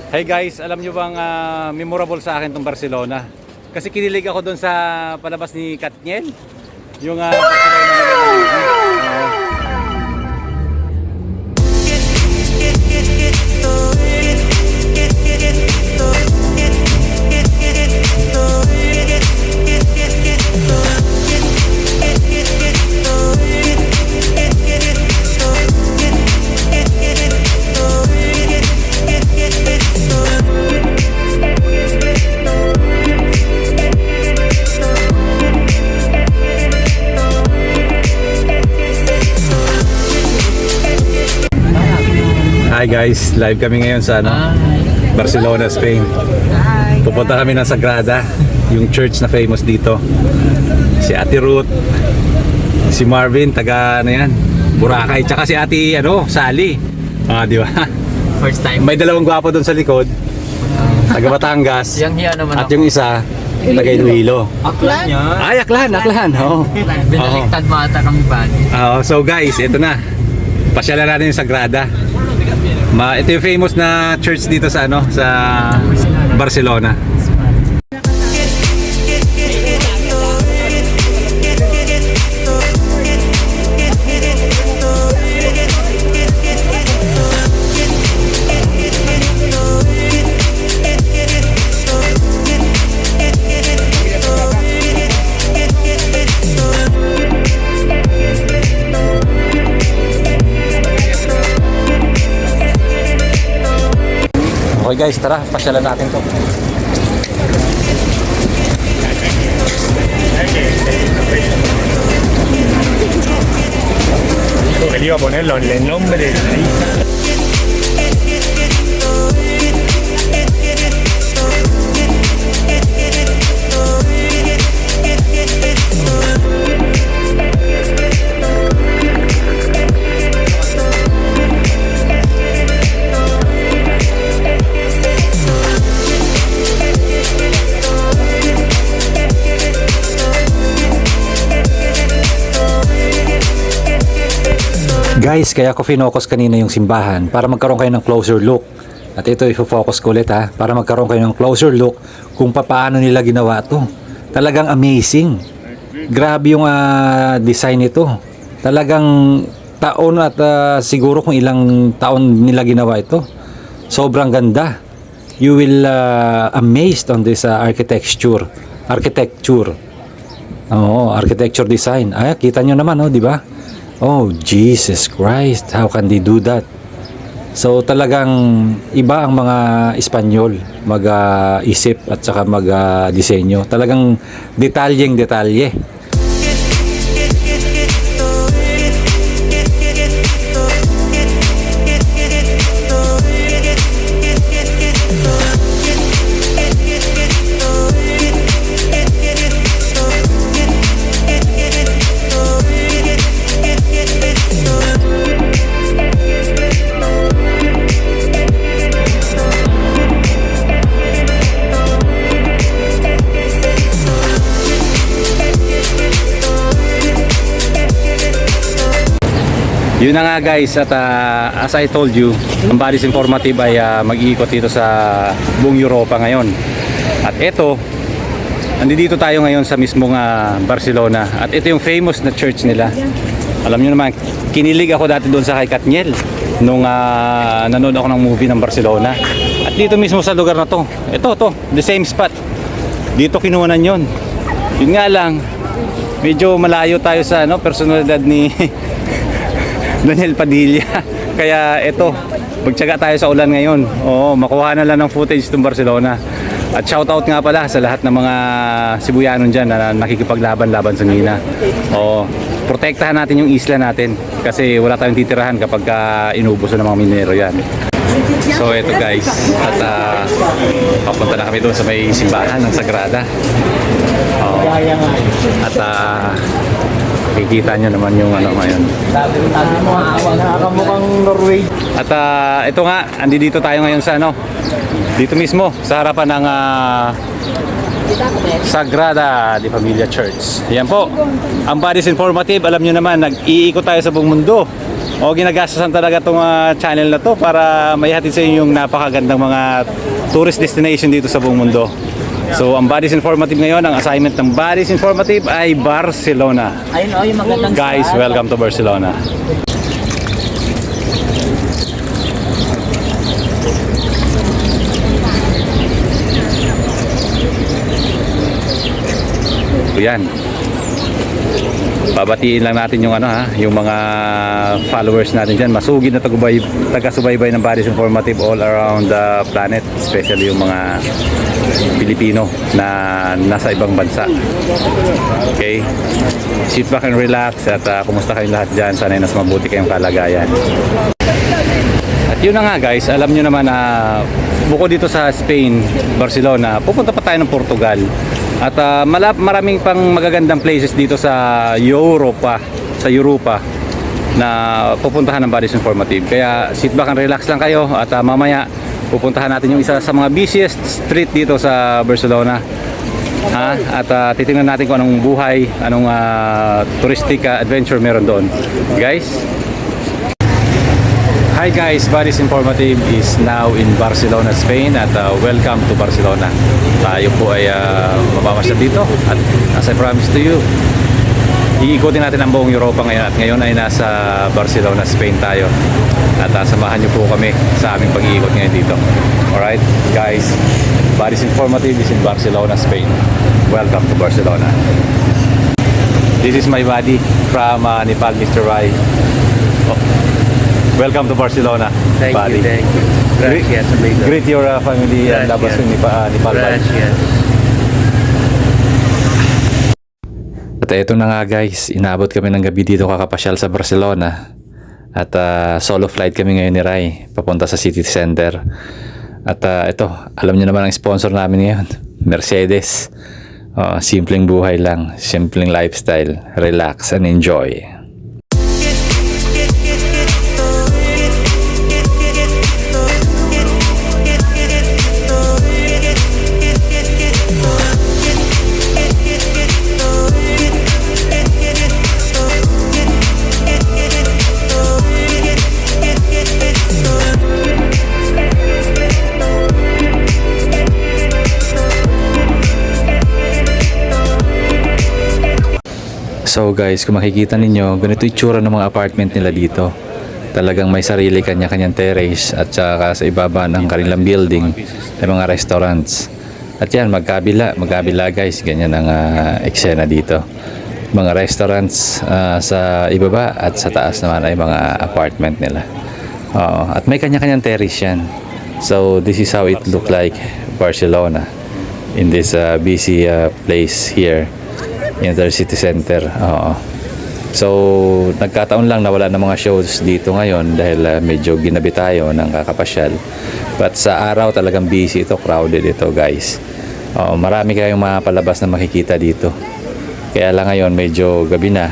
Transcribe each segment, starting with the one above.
Hey guys, alam nyo bang memorable sa akin tong Barcelona? Kasi kinilig ako doon sa palabas ni Katniel. Yung Barcelona. Hi guys, live kami ngayon sa Barcelona, Spain. Pupunta kami ng Sagrada, yung church na famous dito. Si Ate Ruth, si Marvin, taga Boracay, tsaka si Ate Sally. Di ba? First time. May dalawang gwapo doon sa likod. Taga Batangas. At yung isa, taga Iloilo. Aklan? Ay, Aklan. Oo. Binaliktad mo ata kami ba? So guys, ito na. Pasyalan natin yung Sagrada. Ito yung famous na church dito sa sa Barcelona. Okay guys, tara, pasyalan natin to. Que le iba a poner el nombre de la hija. Guys, kaya ko finokus kanina yung simbahan para magkaroon kayo ng closer look. At ito i-focus ko ulit para magkaroon kayo ng closer look kung paano nila ginawa to. Talagang amazing. Grabe yung design nito. Talagang taon at siguro kung ilang taon nila ginawa ito. Sobrang ganda. You will amazed on this architecture. Architecture design. Kita nyo naman, di ba? Oh, Jesus Christ, how can they do that? So talagang iba ang mga Espanyol mag-isip at saka mag-disenyo. Talagang detalye. Yun na nga guys, at as I told you, ang Buddies Informative ay mag-iikot dito sa buong Europa ngayon. At ito, nandito tayo ngayon sa mismong Barcelona. At ito yung famous na church nila. Alam nyo naman, kinilig ako dati doon sa kay Katniel nung nanood ako ng movie ng Barcelona. At dito mismo sa lugar na to, the same spot. Dito kinuhanan yun. Yun nga lang, medyo malayo tayo sa personalidad ni Daniel Padilla. Kaya ito, magtiyaga tayo sa ulan ngayon. Makuha na lang ng footage itong Barcelona. At shoutout nga pala sa lahat ng mga Sibuyanon dyan na nakikipaglaban-laban sa Mina. Protektahan natin yung isla natin kasi wala tayong titirahan kapag inubos ng mga minero yan. So ito guys, at papunta na kami doon sa may simbahan ng Sagrada. At makikita nyo naman yung ngayon. Nakamukhang Norway. At ito nga, andito tayo ngayon sa dito mismo sa harapan ng Sagrada de Familia Church. Yan po, ang Buddies Informative, alam nyo naman, nag-iikot tayo sa buong mundo O ginagastasan talaga itong channel na to para maihatid sa inyo yung napakagandang mga tourist destination dito sa buong mundo. So ang Buddies Informative ngayon, ang assignment ng Buddies Informative ay Barcelona. Ayun o, yung magandang Guys, welcome to Barcelona. Yan. Babatiin lang natin yung yung mga followers natin diyan. Masugid na taga-subaybay ng Buddies Informative all around the planet, especially yung mga Pilipino na nasa ibang bansa. Okay? Sit back and relax at kumusta kayong lahat diyan? Sana ay nasa mabuti kayong kalagayan. At yun na nga guys, alam nyo naman na bukod dito sa Spain, Barcelona, pupunta pa tayo ng Portugal. At maraming pang magagandang places dito sa Europa na pupuntahan ng Buddies Informative. Kaya sit back and relax lang kayo at mamaya pupuntahan natin yung isa sa mga busiest street dito sa Barcelona. At titingnan natin kung anong buhay, anong touristic adventure meron doon. Guys, hi guys, Buddies Informative is now in Barcelona, Spain at welcome to Barcelona. Tayo po ay mapamasyal dito at as I promised to you, iikutin natin ang buong Europa ngayon at ngayon ay nasa Barcelona, Spain tayo at samahan niyo po kami sa aming pag-iikot ngayon dito. Alright guys, Buddies Informative is in Barcelona, Spain. Welcome to Barcelona. This is my buddy from Nepal, Mr. Rai. Welcome to Barcelona, buddy. Thank you. Gracias, amigo. Greet your family and lovers in Nepal. Gracias. At eto na nga guys, inabot kami ng gabi dito kakapasyal sa Barcelona. At solo flight kami ngayon ni Rai, papunta sa city center. At ito, alam niyo naman ang sponsor namin ngayon, Mercedes. Simpleng buhay lang, simpleng lifestyle, relax and enjoy. So guys, kung makikita ninyo, ganito yung tsura ng mga apartment nila dito. Talagang may sarili kanya-kanyang terrace at saka sa ibaba ng kanilang building ay mga restaurants. At yan, magkabila guys, ganyan ang eksena dito. Mga restaurants sa ibaba at sa taas naman ay mga apartment nila. At may kanya-kanyang terrace yan. So this is how it look like Barcelona in this busy place here in the city center. So nagkataon lang na wala na mga shows dito ngayon dahil medyo ginabi tayo ng kakapasyal. But sa araw talagang busy ito, crowded ito guys. Marami kayong mga palabas na makikita dito. Kaya lang ngayon medyo gabi na.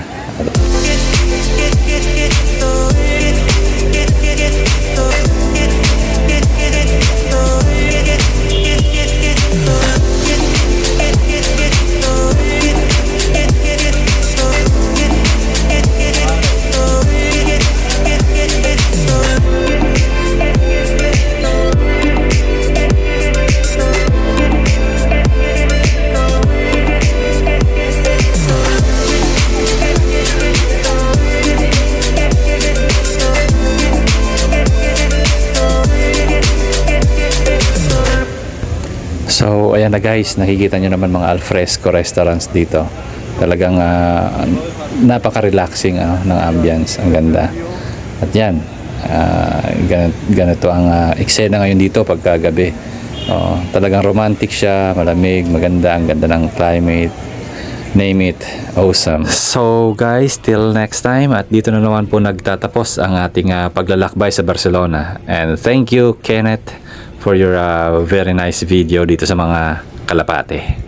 So ayan na guys, nakikita nyo naman mga alfresco restaurants dito. Talagang napaka-relaxing ng ambience, ang ganda. At yan, ganito ang eksena ngayon dito pagkagabi. Talagang romantic siya, malamig, maganda, ang ganda ng climate. Name it, awesome. So guys, till next time, at dito na naman po nagtatapos ang ating paglalakbay sa Barcelona. And thank you Kenneth for your very nice video dito sa mga Kalapate.